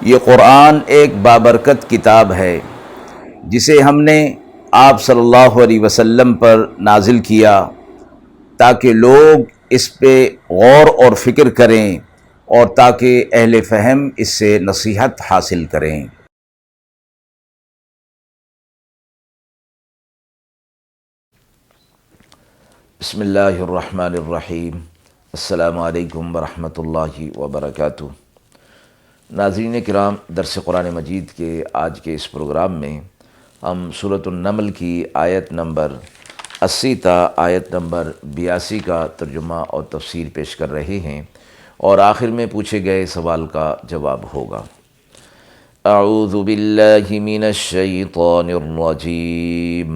یہ قرآن ایک بابرکت کتاب ہے جسے ہم نے آپ صلی اللہ علیہ وسلم پر نازل کیا تاکہ لوگ اس پہ غور اور فکر کریں اور تاکہ اہل فہم اس سے نصیحت حاصل کریں۔ بسم اللہ الرحمن الرحیم۔ السلام علیکم ورحمۃ اللہ وبرکاتہ۔ ناظرین کرام، درس قرآن مجید کے آج کے اس پروگرام میں ہم سورۃ النمل کی آیت نمبر 80 تا آیت نمبر 82 کا ترجمہ اور تفسیر پیش کر رہے ہیں، اور آخر میں پوچھے گئے سوال کا جواب ہوگا۔ اعوذ باللہ من الشیطان الرجیم،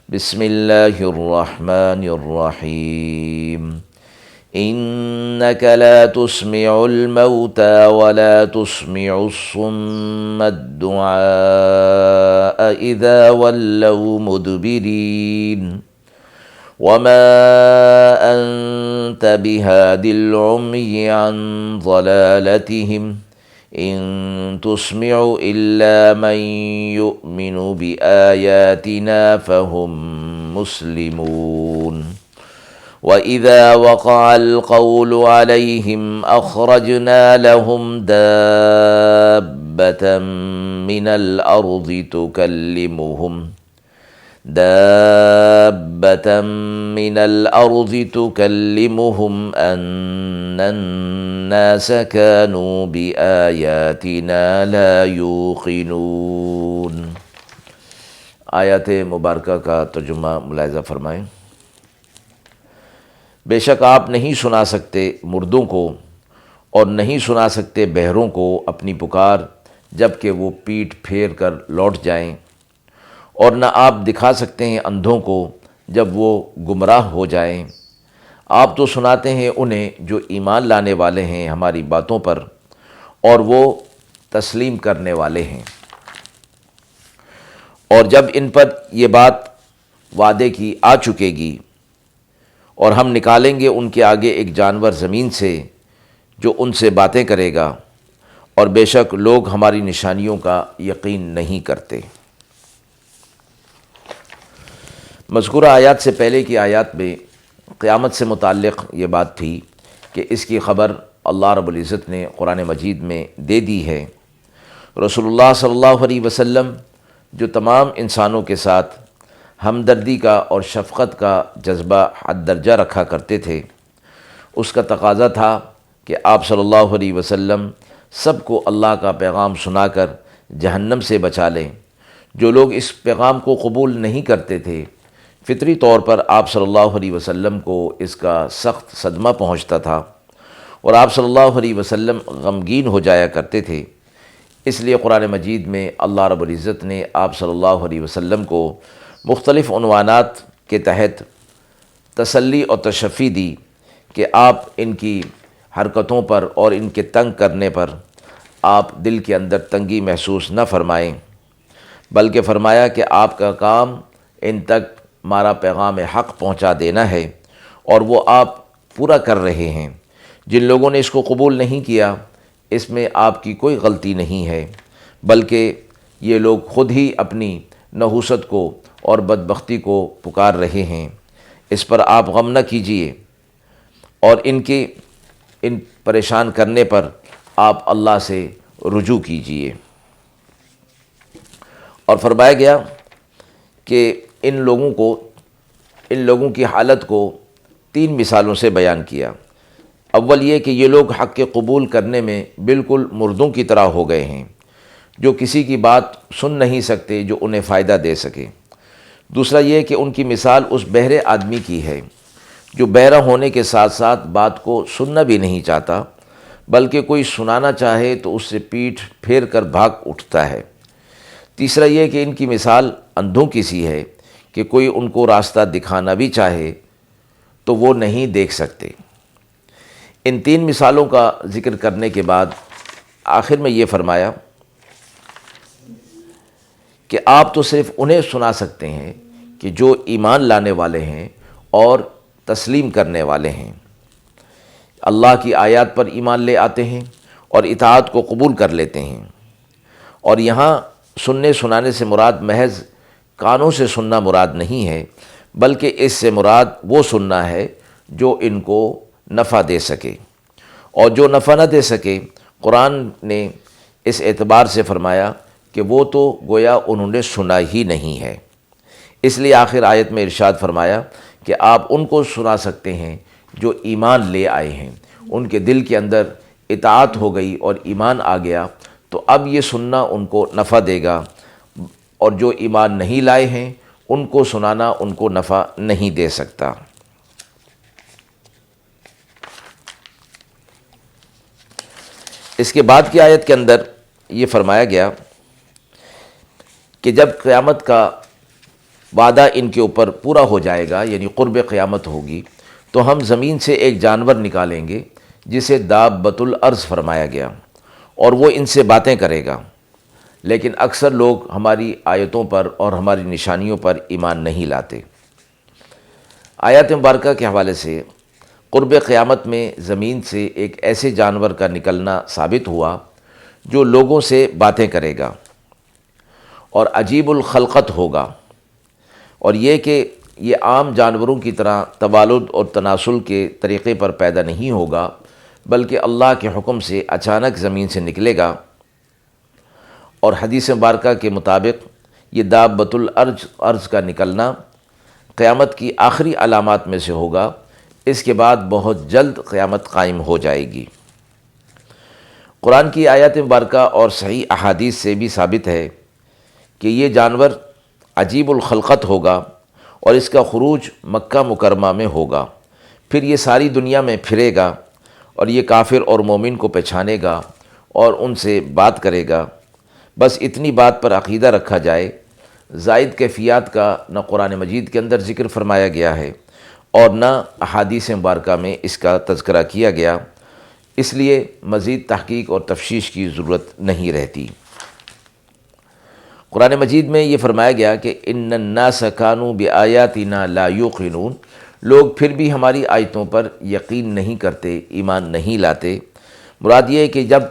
بسم اللہ الرحمن الرحیم۔ إنك لا تسمع الموتى ولا تسمع الصم الدعاء إذا ولوا مدبرين وما أنت بهاد العمي عن ضلالتهم إن تسمع إلا من يؤمن بآياتنا فهم مسلمون وَإِذَا وَقَعَ الْقَوْلُ عَلَيْهِمْ أَخْرَجْنَا لَهُمْ دَابَّةً مِّنَ الْأَرْضِ تُكَلِّمُهُمْ أَنَّ النَّاسَ كَانُوا بِآيَاتِنَا لَا يُوقِنُونَ۔ آیات مبارکہ کا ترجمہ ملاحظہ فرمائیں۔ بے شک آپ نہیں سنا سکتے مردوں کو اور نہیں سنا سکتے بہروں کو اپنی پکار جب کہ وہ پیٹھ پھیر کر لوٹ جائیں، اور نہ آپ دکھا سکتے ہیں اندھوں کو جب وہ گمراہ ہو جائیں۔ آپ تو سناتے ہیں انہیں جو ایمان لانے والے ہیں ہماری باتوں پر، اور وہ تسلیم کرنے والے ہیں۔ اور جب ان پر یہ بات وعدے کی آ چکے گی، اور ہم نکالیں گے ان کے آگے ایک جانور زمین سے جو ان سے باتیں کرے گا، اور بے شک لوگ ہماری نشانیوں کا یقین نہیں کرتے۔ مذکورہ آیات سے پہلے کی آیات میں قیامت سے متعلق یہ بات تھی کہ اس کی خبر اللہ رب العزت نے قرآن مجید میں دے دی ہے۔ رسول اللہ صلی اللہ علیہ وسلم جو تمام انسانوں کے ساتھ ہمدردی کا اور شفقت کا جذبہ حد درجہ رکھا کرتے تھے، اس کا تقاضا تھا کہ آپ صلی اللہ علیہ وسلم سب کو اللہ کا پیغام سنا کر جہنم سے بچا لیں۔ جو لوگ اس پیغام کو قبول نہیں کرتے تھے، فطری طور پر آپ صلی اللہ علیہ وسلم کو اس کا سخت صدمہ پہنچتا تھا، اور آپ صلی اللہ علیہ وسلم غمگین ہو جایا کرتے تھے۔ اس لیے قرآن مجید میں اللہ رب العزت نے آپ صلی اللہ علیہ وسلم کو مختلف عنوانات کے تحت تسلی اور تشفی دی کہ آپ ان کی حرکتوں پر اور ان کے تنگ کرنے پر آپ دل کے اندر تنگی محسوس نہ فرمائیں، بلکہ فرمایا کہ آپ کا کام ان تک ہمارا پیغام حق پہنچا دینا ہے، اور وہ آپ پورا کر رہے ہیں۔ جن لوگوں نے اس کو قبول نہیں کیا، اس میں آپ کی کوئی غلطی نہیں ہے، بلکہ یہ لوگ خود ہی اپنی نحوست کو اور بدبختی کو پکار رہے ہیں۔ اس پر آپ غم نہ کیجیے، اور ان پریشان کرنے پر آپ اللہ سے رجوع کیجیے۔ اور فرمایا گیا کہ ان لوگوں کی حالت کو 3 مثالوں سے بیان کیا۔ اول یہ کہ یہ لوگ حق کے قبول کرنے میں بالکل مردوں کی طرح ہو گئے ہیں، جو کسی کی بات سن نہیں سکتے جو انہیں فائدہ دے سکے۔ دوسرا یہ کہ ان کی مثال اس بہرے آدمی کی ہے جو بہرا ہونے کے ساتھ ساتھ بات کو سننا بھی نہیں چاہتا، بلکہ کوئی سنانا چاہے تو اس سے پیٹھ پھیر کر بھاگ اٹھتا ہے۔ تیسرا یہ کہ ان کی مثال اندھوں کی سی ہے کہ کوئی ان کو راستہ دکھانا بھی چاہے تو وہ نہیں دیکھ سکتے۔ ان 3 مثالوں کا ذکر کرنے کے بعد آخر میں یہ فرمایا کہ آپ تو صرف انہیں سنا سکتے ہیں کہ جو ایمان لانے والے ہیں اور تسلیم کرنے والے ہیں، اللہ کی آیات پر ایمان لے آتے ہیں اور اطاعت کو قبول کر لیتے ہیں۔ اور یہاں سننے سنانے سے مراد محض کانوں سے سننا مراد نہیں ہے، بلکہ اس سے مراد وہ سننا ہے جو ان کو نفع دے سکے، اور جو نفع نہ دے سکے قرآن نے اس اعتبار سے فرمایا کہ وہ تو گویا انہوں نے سنا ہی نہیں ہے۔ اس لیے آخر آیت میں ارشاد فرمایا کہ آپ ان کو سنا سکتے ہیں جو ایمان لے آئے ہیں، ان کے دل کے اندر اطاعت ہو گئی اور ایمان آ گیا، تو اب یہ سننا ان کو نفع دے گا، اور جو ایمان نہیں لائے ہیں ان کو سنانا ان کو نفع نہیں دے سکتا۔ اس کے بعد کی آیت کے اندر یہ فرمایا گیا کہ جب قیامت کا وعدہ ان کے اوپر پورا ہو جائے گا، یعنی قرب قیامت ہوگی، تو ہم زمین سے ایک جانور نکالیں گے جسے دابۃ الارض فرمایا گیا، اور وہ ان سے باتیں کرے گا، لیکن اکثر لوگ ہماری آیتوں پر اور ہماری نشانیوں پر ایمان نہیں لاتے۔ آیات مبارکہ کے حوالے سے قرب قیامت میں زمین سے ایک ایسے جانور کا نکلنا ثابت ہوا جو لوگوں سے باتیں کرے گا اور عجیب الخلقت ہوگا، اور یہ کہ یہ عام جانوروں کی طرح تولد اور تناسل کے طریقے پر پیدا نہیں ہوگا، بلکہ اللہ کے حکم سے اچانک زمین سے نکلے گا، اور حدیث مبارکہ کے مطابق یہ دابۃ الارض کا نکلنا قیامت کی آخری علامات میں سے ہوگا۔ اس کے بعد بہت جلد قیامت قائم ہو جائے گی۔ قرآن کی آیات مبارکہ اور صحیح احادیث سے بھی ثابت ہے کہ یہ جانور عجیب الخلقت ہوگا، اور اس کا خروج مکہ مکرمہ میں ہوگا، پھر یہ ساری دنیا میں پھرے گا، اور یہ کافر اور مومن کو پہچانے گا اور ان سے بات کرے گا۔ بس اتنی بات پر عقیدہ رکھا جائے، زائد کیفیات کا نہ قرآن مجید کے اندر ذکر فرمایا گیا ہے اور نہ احادیث مبارکہ میں اس کا تذکرہ کیا گیا، اس لیے مزید تحقیق اور تفشیش کی ضرورت نہیں رہتی۔ قرآن مجید میں یہ فرمایا گیا کہ ان الناس کانوا بآیاتنا لا یوقنون، لوگ پھر بھی ہماری آیتوں پر یقین نہیں کرتے، ایمان نہیں لاتے۔ مراد یہ ہے کہ جب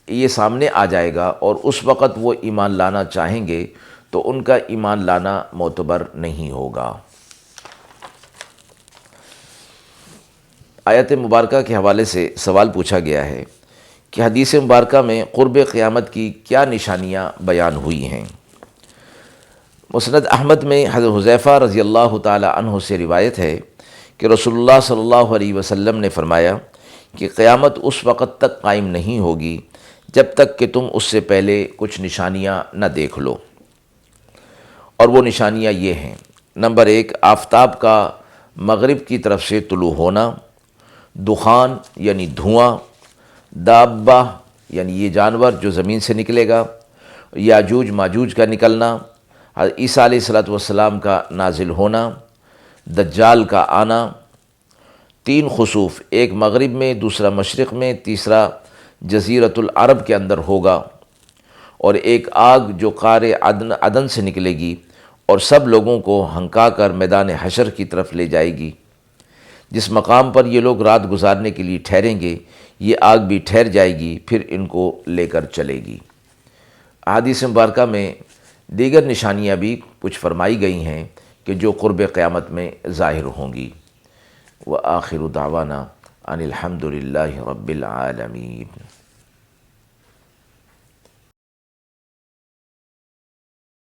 یہ سامنے آ جائے گا اور اس وقت وہ ایمان لانا چاہیں گے تو ان کا ایمان لانا معتبر نہیں ہوگا۔ آیت مبارکہ کے حوالے سے سوال پوچھا گیا ہے کہ حدیث مبارکہ میں قرب قیامت کی کیا نشانیاں بیان ہوئی ہیں۔ مسند احمد میں حضرت حذیفہ رضی اللہ تعالی عنہ سے روایت ہے کہ رسول اللہ صلی اللہ علیہ وسلم نے فرمایا کہ قیامت اس وقت تک قائم نہیں ہوگی جب تک کہ تم اس سے پہلے کچھ نشانیاں نہ دیکھ لو، اور وہ نشانیاں یہ ہیں: نمبر 1، آفتاب کا مغرب کی طرف سے طلوع ہونا، دخان یعنی دھواں، دابہ یعنی یہ جانور جو زمین سے نکلے گا، یاجوج ماجوج کا نکلنا، حضرت عیسیٰ علیہ السلام کا نازل ہونا، دجال کا آنا، 3 خسوف، ایک مغرب میں، دوسرا مشرق میں، تیسرا جزیرۃ العرب کے اندر ہوگا، اور ایک آگ جو قعر عدن سے نکلے گی اور سب لوگوں کو ہنکا کر میدان حشر کی طرف لے جائے گی۔ جس مقام پر یہ لوگ رات گزارنے کے لیے ٹھہریں گے، یہ آگ بھی ٹھہر جائے گی، پھر ان کو لے کر چلے گی۔ احادیث مبارکہ میں دیگر نشانیاں بھی کچھ فرمائی گئی ہیں کہ جو قرب قیامت میں ظاہر ہوں گی۔ وآخر دعوانا ان الحمد للہ رب العالمین۔